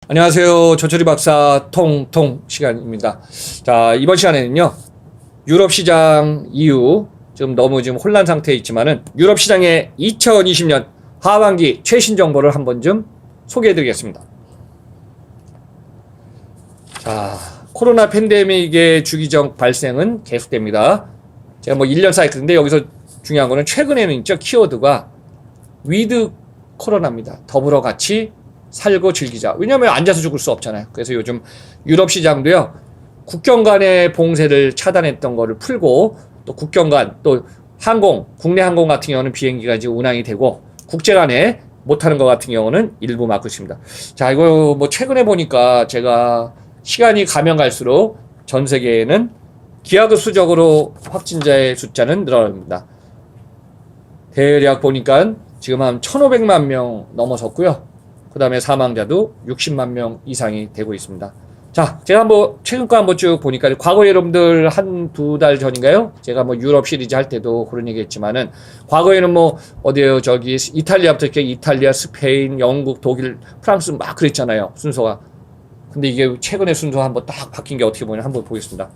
안녕하세요. 조철이 박사 통통 시간입니다. 자, 이번 시간에는요, 유럽 시장 이후 좀 너무 지금 혼란 상태에 있지만은 유럽 시장의 2020년 하반기 최신 정보를 한번 좀 소개해 드리겠습니다. 자, 코로나 팬데믹의 주기적 발생은 계속됩니다. 제가 뭐 1년 사이클인데 여기서 중요한 거는 최근에는 있죠. 키워드가 위드 코로나입니다. 더불어 같이 살고 즐기자. 왜냐하면 앉아서 죽을 수 없잖아요. 그래서 요즘 유럽 시장도요, 국경 간의 봉쇄를 차단했던 거를 풀고, 또 국경 간, 또 항공, 국내 항공 같은 경우는 비행기가 지금 운항이 되고, 국제 간에 못하는 것 같은 경우는 일부 막고 있습니다. 자, 이거 뭐 최근에 보니까 제가 시간이 가면 갈수록 전 세계에는 기하급수적으로 확진자의 숫자는 늘어납니다. 대략 보니까 지금 한 1,500만 명 넘어섰고요. 그 다음에 사망자도 60만 명 이상이 되고 있습니다. 자, 제가 한번 최근 거 한번 쭉 보니까 과거에 여러분들 한 두 달 전인가요? 제가 뭐 유럽 시리즈 할 때도 그런 얘기 했지만은 과거에는 뭐 어디에요? 저기 이탈리아부터 이렇게 이탈리아, 스페인, 영국, 독일, 프랑스 막 그랬잖아요. 순서가. 근데 이게 최근에 순서 한번 딱 바뀐 게 어떻게 보냐 한번 보겠습니다.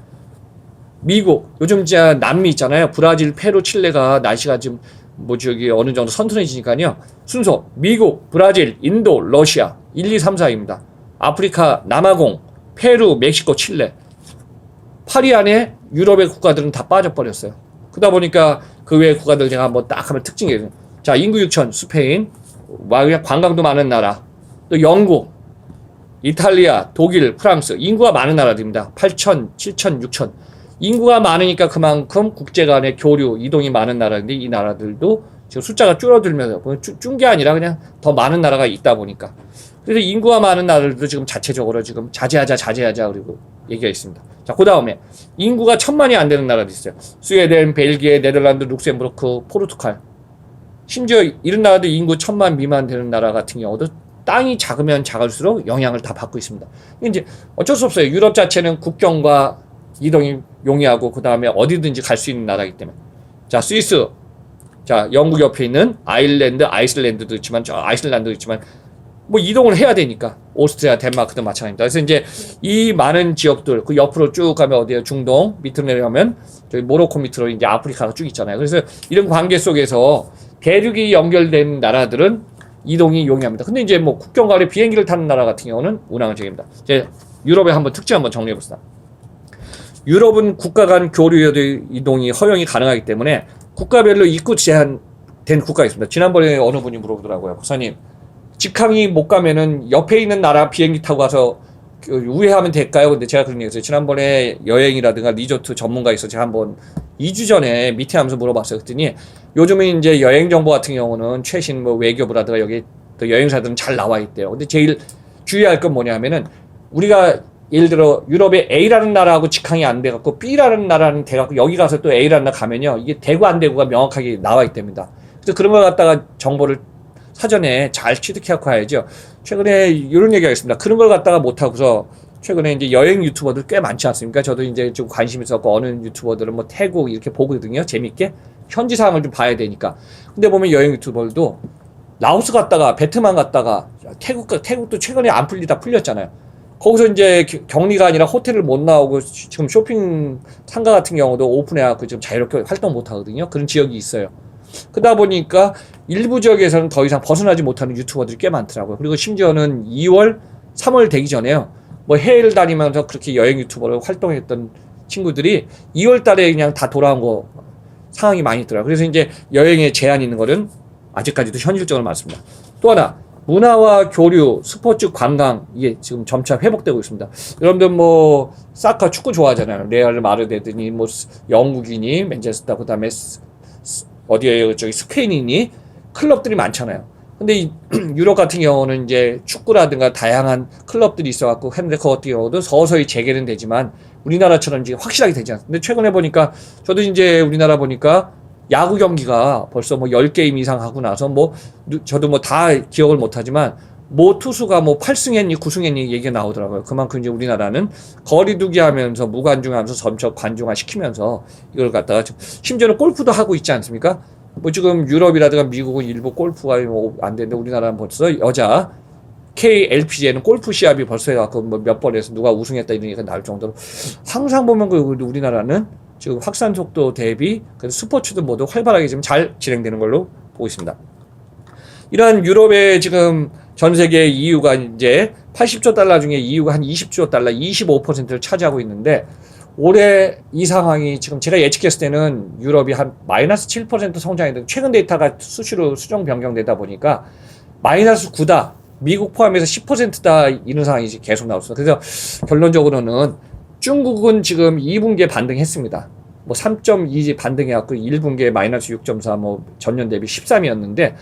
미국, 요즘 진짜 남미 있잖아요. 브라질, 페루, 칠레가 날씨가 지금 뭐 저기 어느 정도 선선해지니까요. 순서 미국, 브라질, 인도, 러시아 1, 2, 3, 4입니다. 아프리카, 남아공, 페루, 멕시코, 칠레. 8위 안에 유럽의 국가들은 다 빠져버렸어요. 그러다 보니까 그 외의 국가들 제가 한번 딱 하면 특징이에요. 자, 인구 6천, 스페인, 관광도 많은 나라. 또 영국, 이탈리아, 독일, 프랑스. 인구가 많은 나라들입니다. 8천, 7천, 6천. 인구가 많으니까 그만큼 국제 간의 교류, 이동이 많은 나라인데 이 나라들도 지금 숫자가 줄어들면서 준 게 아니라 그냥 더 많은 나라가 있다 보니까. 그래서 인구가 많은 나라들도 지금 자체적으로 지금 자제하자 그리고 얘기가 있습니다. 자, 그 다음에 인구가 1,000만이 안 되는 나라도 있어요. 스웨덴, 벨기에, 네덜란드, 룩셈부르크, 포르투갈. 심지어 이런 나라도 인구 1,000만 미만 되는 나라 같은 경우도 땅이 작으면 작을수록 영향을 다 받고 있습니다. 이제 어쩔 수 없어요. 유럽 자체는 국경과 이동이 용이하고 그 다음에 어디든지 갈 수 있는 나라이기 때문에. 자, 스위스. 자, 영국 옆에 있는 아일랜드, 아이슬란드도 있지만, 아이슬란드도 있지만, 뭐 이동을 해야 되니까. 오스트리아, 덴마크도 마찬가지입니다. 그래서 이제 이 많은 지역들, 그 옆으로 쭉 가면 어디에요? 중동, 밑으로 내려가면 저기 모로코 밑으로 이제 아프리카가 쭉 있잖아요. 그래서 이런 관계 속에서 대륙이 연결된 나라들은 이동이 용이합니다. 근데 이제 뭐 국경 간에 비행기를 타는 나라 같은 경우는 운항을 제외합니다. 이제 유럽의 한번 특징 한번 정리해 봅시다. 유럽은 국가 간 교류 이동이 허용이 가능하기 때문에 국가별로 입국 제한된 국가가 있습니다. 지난번에 어느 분이 물어보더라고요. 박사님, 직항이 못 가면은 옆에 있는 나라 비행기 타고 가서 우회하면 될까요? 근데 제가 그런 얘기 했어요. 지난번에 여행이라든가 리조트 전문가 있어서 제가 한번 2주 전에 미팅하면서 물어봤어요. 그랬더니 요즘은 이제 여행 정보 같은 경우는 최신 뭐 외교부라든가 여기 또 여행사들은 잘 나와 있대요. 근데 제일 주의할 건 뭐냐면은 우리가 예를 들어 유럽의 A라는 나라하고 직항이 안 돼갖고 B라는 나라는 돼갖고 여기 가서 또 A라는 나라 가면요, 이게 되고 안 되고가 명확하게 나와 있답니다. 그래서 그런 걸 갖다가 정보를 사전에 잘 취득해갖고 가야죠. 최근에 이런 얘기가 있습니다. 그런 걸 갖다가 못하고서 최근에 이제 여행 유튜버들 꽤 많지 않습니까? 저도 이제 좀 관심 있었고 어느 유튜버들은 뭐 태국 이렇게 보거든요. 재밌게 현지 상황을 좀 봐야 되니까. 근데 보면 여행 유튜버들도 라오스 갔다가 베트남 갔다가 태국도 최근에 안 풀리다 풀렸잖아요. 거기서 이제 격리가 아니라 호텔을 못 나오고 지금 쇼핑 상가 같은 경우도 오픈해갖고 지금 자유롭게 활동 못 하거든요. 그런 지역이 있어요. 그러다 보니까 일부 지역에서는 더 이상 벗어나지 못하는 유튜버들이 꽤 많더라고요. 그리고 심지어는 2월, 3월 되기 전에요. 뭐 해외를 다니면서 그렇게 여행 유튜버로 활동했던 친구들이 2월 달에 그냥 다 돌아온 거 상황이 많이 있더라고요. 그래서 이제 여행에 제한이 있는 거는 아직까지도 현실적으로 많습니다. 또 하나, 문화와 교류, 스포츠, 관광, 이게 지금 점차 회복되고 있습니다. 여러분들 뭐 사커 축구 좋아하잖아요. 레알 마르데드니 뭐 영국이니 맨체스터, 그다음에 어디에 저기 스페인이니 클럽들이 많잖아요. 근데 이 유럽 같은 경우는 이제 축구라든가 다양한 클럽들이 있어갖고 했는데 그 같은 경우도 서서히 재개는 되지만 우리나라처럼 이제 확실하게 되지 않습니다. 근데 최근에 보니까 저도 이제 우리나라 보니까 야구 경기가 벌써 뭐 10게임 이상 하고 나서 뭐 저도 뭐 다 기억을 못하지만 뭐 투수가 뭐 8승했니 9승했니 얘기가 나오더라고요. 그만큼 이제 우리나라는 거리두기 하면서 무관중하면서 점차 관중화 시키면서 이걸 갖다가 심지어는 골프도 하고 있지 않습니까? 뭐 지금 유럽이라든가 미국은 일부 골프가 뭐 안 되는데 우리나라는 벌써 여자 KLPGA는 골프 시합이 벌써 해갖고 뭐 몇 번에서 누가 우승했다 이런 얘기가 나올 정도로 항상 보면 그 우리나라는 지금 확산 속도 대비 스포츠도 모두 활발하게 지금 잘 진행되는 걸로 보고 있습니다. 이러한 유럽의 지금 전 세계 EU가 이제 80조 달러 중에 EU가 한 20조 달러, 25%를 차지하고 있는데 올해 이 상황이 지금 제가 예측했을 때는 유럽이 한 마이너스 7% 성장했는데 최근 데이터가 수시로 수정 변경되다 보니까 마이너스 9다. 미국 포함해서 10%다 이런 상황이 계속 나왔습니다. 그래서 결론적으로는 중국은 지금 2분기에 반등했습니다. 뭐 3.2 반등해갖고 1분기에 마이너스 6.4, 뭐 전년 대비 13이었는데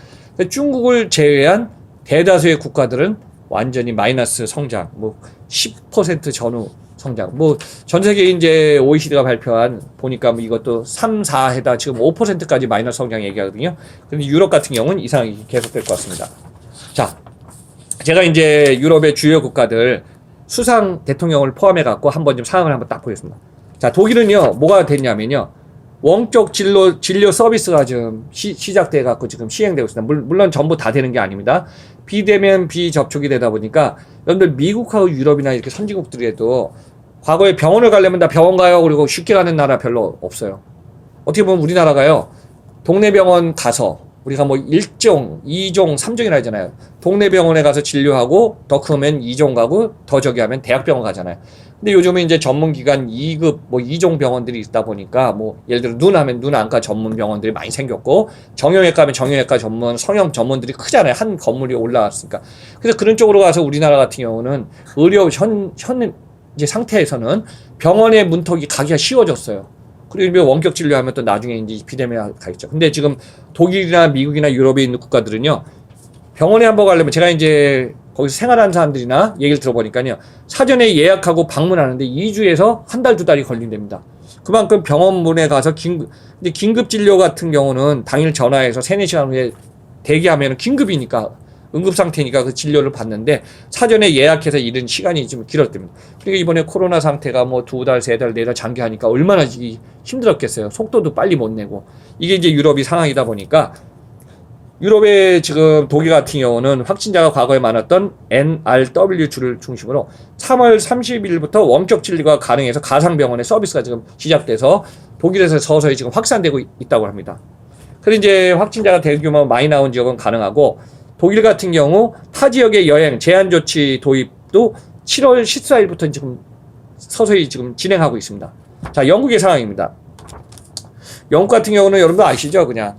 중국을 제외한 대다수의 국가들은 완전히 마이너스 성장, 뭐 10% 전후 성장. 뭐 전 세계 이제 OECD가 발표한 보니까 뭐 이것도 3, 4해다 지금 5%까지 마이너스 성장 얘기하거든요. 근데 유럽 같은 경우는 이상이 계속될 것 같습니다. 자, 제가 이제 유럽의 주요 국가들 수상 대통령을 포함해 갖고 한번 좀 상황을 한번 딱 보겠습니다. 자, 독일은요, 뭐가 됐냐면요. 원격 진료 서비스가 지금 시작돼 갖고 지금 시행되고 있습니다. 물론 전부 다 되는 게 아닙니다. 비대면 비접촉이 되다 보니까 여러분들 미국하고 유럽이나 이렇게 선진국들에도 과거에 병원을 가려면 나 병원 가요. 그리고 쉽게 가는 나라 별로 없어요. 어떻게 보면 우리나라가요. 동네 병원 가서 우리가 뭐 1종, 2종, 3종이라 하잖아요. 동네 병원에 가서 진료하고 더 크면 2종 가고 더 저기 하면 대학병원 가잖아요. 근데 요즘은 이제 전문기관 2급 뭐 2종 병원들이 있다 보니까 뭐 예를 들어 눈 하면 눈 안과 전문 병원들이 많이 생겼고 정형외과 하면 정형외과 전문, 성형 전문들이 크잖아요. 한 건물이 올라왔으니까. 그래서 그런 쪽으로 가서 우리나라 같은 경우는 의료 현 이제 상태에서는 병원의 문턱이 가기가 쉬워졌어요. 그리고 원격 진료하면 또 나중에 이제 비대면 가겠죠. 근데 지금 독일이나 미국이나 유럽에 있는 국가들은요, 병원에 한번 가려면 제가 이제 거기서 생활하는 사람들이나 얘기를 들어보니까요, 사전에 예약하고 방문하는데 2주에서 한 달, 두 달이 걸린답니다. 그만큼 병원문에 가서 긴급 진료 같은 경우는 당일 전화해서 3, 4시간 후에 대기하면 긴급이니까 응급 상태니까 그 진료를 받는데 사전에 예약해서 이런 시간이 좀 길었답니다. 그러니까 이번에 코로나 상태가 뭐 2달, 3달, 4달 장기하니까 얼마나 힘들었겠어요. 속도도 빨리 못 내고. 이게 이제 유럽이 상황이다 보니까 유럽의 지금 독일 같은 경우는 확진자가 과거에 많았던 NRW주를 중심으로 3월 30일부터 원격 진료가 가능해서 가상병원의 서비스가 지금 시작돼서 독일에서 서서히 지금 확산되고 있다고 합니다. 그래서 이제 확진자가 대규모 많이 나온 지역은 가능하고 독일 같은 경우 타 지역의 여행 제한 조치 도입도 7월 14일부터 지금 서서히 지금 진행하고 있습니다. 자, 영국의 상황입니다. 영국 같은 경우는 여러분도 아시죠? 그냥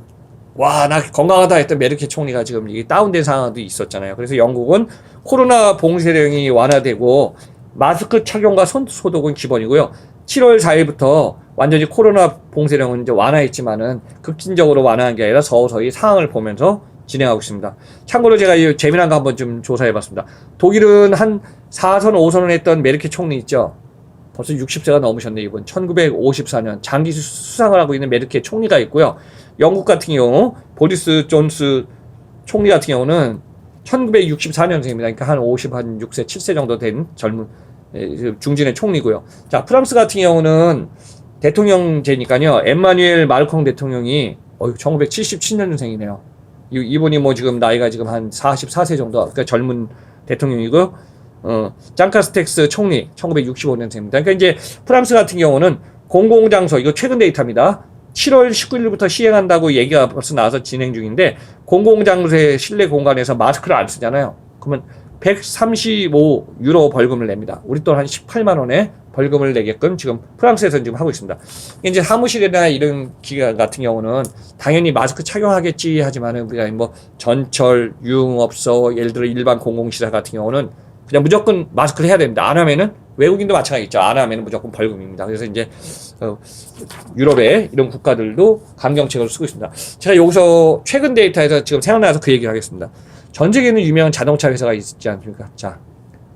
와, 나 건강하다 했던 메르켈 총리가 지금 이게 다운된 상황도 있었잖아요. 그래서 영국은 코로나 봉쇄령이 완화되고 마스크 착용과 손 소독은 기본이고요. 7월 4일부터 완전히 코로나 봉쇄령은 이제 완화했지만은 급진적으로 완화한 게 아니라 서서히 상황을 보면서 진행하고 있습니다. 참고로 제가 이 재미난 거 한번 좀 조사해봤습니다. 독일은 한 4선, 5선을 했던 메르켈 총리 있죠. 벌써 60세가 넘으셨네, 이분. 1954년 장기 수상을 하고 있는 메르켈 총리가 있고요. 영국 같은 경우 보리스 존스 총리 같은 경우는 1964년생입니다. 그러니까 한 56세, 7세 정도 된 젊은 중진의 총리고요. 자, 프랑스 같은 경우는 대통령제니까요. 엠마누엘 마크롱 대통령이 1977년생이네요. 이분이 뭐 지금 나이가 지금 한 44세 정도, 그러니까 젊은 대통령이고, 짱카스텍스 총리 1965년생입니다. 그러니까 이제 프랑스 같은 경우는 공공장소, 이거 최근 데이터입니다. 7월 19일부터 시행한다고 얘기가 벌써 나와서 진행 중인데, 공공장소의 실내 공간에서 마스크를 안 쓰잖아요. 그러면 135유로 벌금을 냅니다. 우리 돈 한 18만 원에 벌금을 내게끔 지금 프랑스에서는 지금 하고 있습니다. 이제 사무실이나 이런 기관 같은 경우는 당연히 마스크 착용하겠지 하지만은 우리가 뭐 전철, 유흥업소, 예를 들어 일반 공공시설 같은 경우는 그냥 무조건 마스크를 해야 됩니다. 안 하면은 외국인도 마찬가지죠. 안 하면은 무조건 벌금입니다. 그래서 이제 유럽의 이런 국가들도 강경책을 쓰고 있습니다. 제가 여기서 최근 데이터에서 지금 생각나서 그 얘기를 하겠습니다. 전 세계에는 유명한 자동차 회사가 있지 않습니까? 자,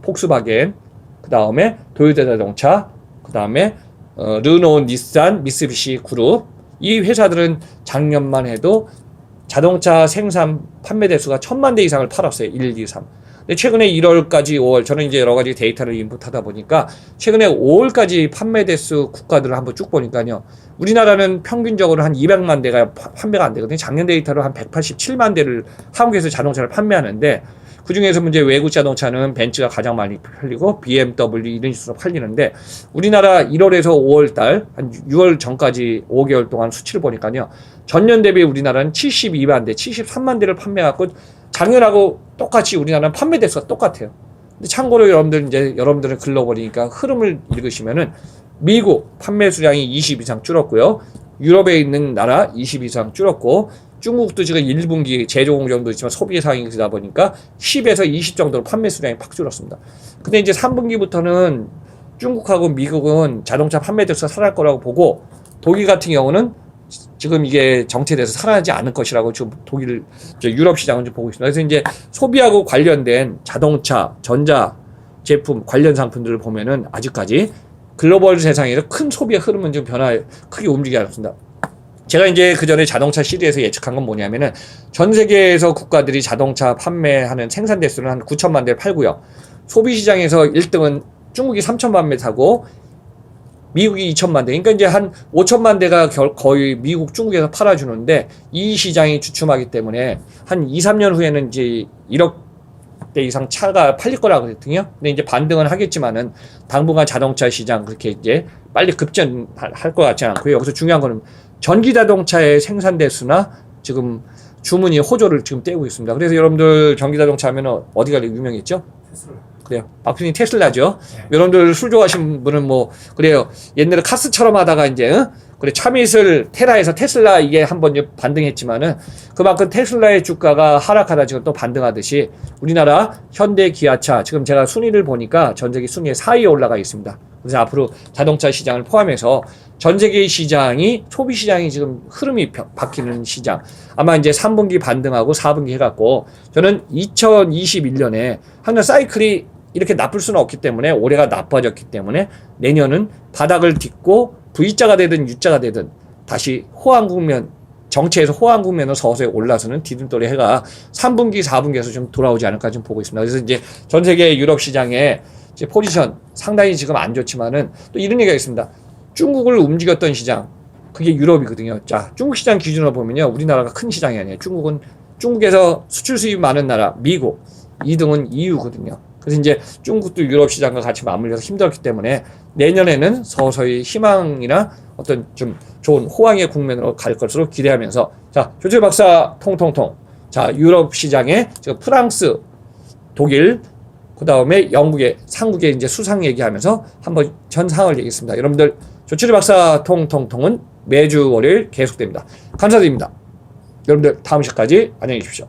폭스바겐, 그 다음에 도요타 자동차, 그 다음에 르노, 닛산, 미쓰비시 그룹. 이 회사들은 작년만 해도 자동차 생산 판매 대수가 1000만 대 이상을 팔았어요. 1, 2, 3. 근데 최근에 1월까지 5월, 저는 이제 여러 가지 데이터를 인풋하다 보니까 최근에 5월까지 판매 대수 국가들을 한번 쭉 보니까요. 우리나라는 평균적으로 한 200만 대가 판매가 안 되거든요. 작년 데이터로 한 187만 대를 한국에서 자동차를 판매하는데 그 중에서 문제 외국 자동차는 벤츠가 가장 많이 팔리고 BMW 이런 식으로 팔리는데 우리나라 1월에서 5월 달, 한 6월 전까지 5개월 동안 수치를 보니까요. 전년 대비 우리나라는 72만 대, 73만 대를 판매하고 작년하고 똑같이 우리나라는 판매 대수가 똑같아요. 근데 참고로 여러분들은 글로벌이니까 흐름을 읽으시면은 미국 판매 수량이 20 이상 줄었고요. 유럽에 있는 나라 20 이상 줄었고 중국도 지금 1분기 제조 공정도 있지만 소비 상황이다 보니까 10에서 20 정도로 판매 수량이 팍 줄었습니다. 근데 이제 3분기부터는 중국하고 미국은 자동차 판매 대수가 살아날 거라고 보고 독일 같은 경우는 지금 이게 정체돼서 살아나지 않을 것이라고 지금 유럽 시장은 좀 보고 있습니다. 그래서 이제 소비하고 관련된 자동차, 전자 제품 관련 상품들을 보면은 아직까지 글로벌 세상에서 큰 소비의 흐름은 좀 크게 움직이지 않습니다. 제가 이제 그 전에 자동차 시리에서 예측한 건 뭐냐면은 전 세계에서 국가들이 자동차 판매하는 생산 대수는 한 9천만 대를 팔고요. 소비 시장에서 1등은 중국이 3천만 대 사고 미국이 2천만 대. 그러니까 이제 한 5천만 대가 거의 미국, 중국에서 팔아주는데 이 시장이 주춤하기 때문에 한 2, 3년 후에는 이제 1억 대 이상 차가 팔릴 거라고 그랬거든요. 근데 이제 반등은 하겠지만은 당분간 자동차 시장 그렇게 이제 빨리 급전할 것 같지 않고요. 여기서 중요한 거는 전기 자동차의 생산 대수나 지금 주문이 호조를 지금 떼고 있습니다. 그래서 여러분들 전기 자동차 하면 어디가 유명했죠? 그래요. 박수님 테슬라죠. 네. 여러분들 술 좋아하시는 분은 뭐 그래요. 옛날에 카스처럼 하다가 이제 그래 차밋을 테라에서 테슬라 이게 한번 반등했지만은 그만큼 테슬라의 주가가 하락하다 지금 또 반등하듯이 우리나라 현대 기아차 지금 제가 순위를 보니까 전 세계 순위에 4위에 올라가 있습니다. 그래서 앞으로 자동차 시장을 포함해서 전 세계의 시장이 소비 시장이 지금 흐름이 바뀌는 시장 아마 이제 3분기 반등하고 4분기 해갖고 저는 2021년에 항상 사이클이 이렇게 나쁠 수는 없기 때문에 올해가 나빠졌기 때문에 내년은 바닥을 딛고 V자가 되든 U자가 되든 다시 호황국면 정체에서 호황국면으로 서서히 올라서는 디딤돌이 해가 3분기 4분기에서 좀 돌아오지 않을까 좀 보고 있습니다. 그래서 이제 전 세계 유럽 시장의 이제 포지션 상당히 지금 안 좋지만은 또 이런 얘기가 있습니다. 중국을 움직였던 시장 그게 유럽이거든요. 자, 중국 시장 기준으로 보면요. 우리나라가 큰 시장이 아니에요. 중국에서 수출 수입 많은 나라 미국 2등은 EU거든요. 그래서 이제 중국도 유럽 시장과 같이 맞물려서 힘들었기 때문에 내년에는 서서히 희망이나 어떤 좀 좋은 호황의 국면으로 갈 것으로 기대하면서 자, 조철 박사 통통통. 자, 유럽 시장에 지금 프랑스, 독일, 그 다음에 영국의 상국의 이제 수상 얘기하면서 한번 전 상황을 얘기했습니다. 여러분들 조철 박사 통통통은 매주 월요일 계속됩니다. 감사드립니다. 여러분들 다음 시간까지 안녕히 계십시오.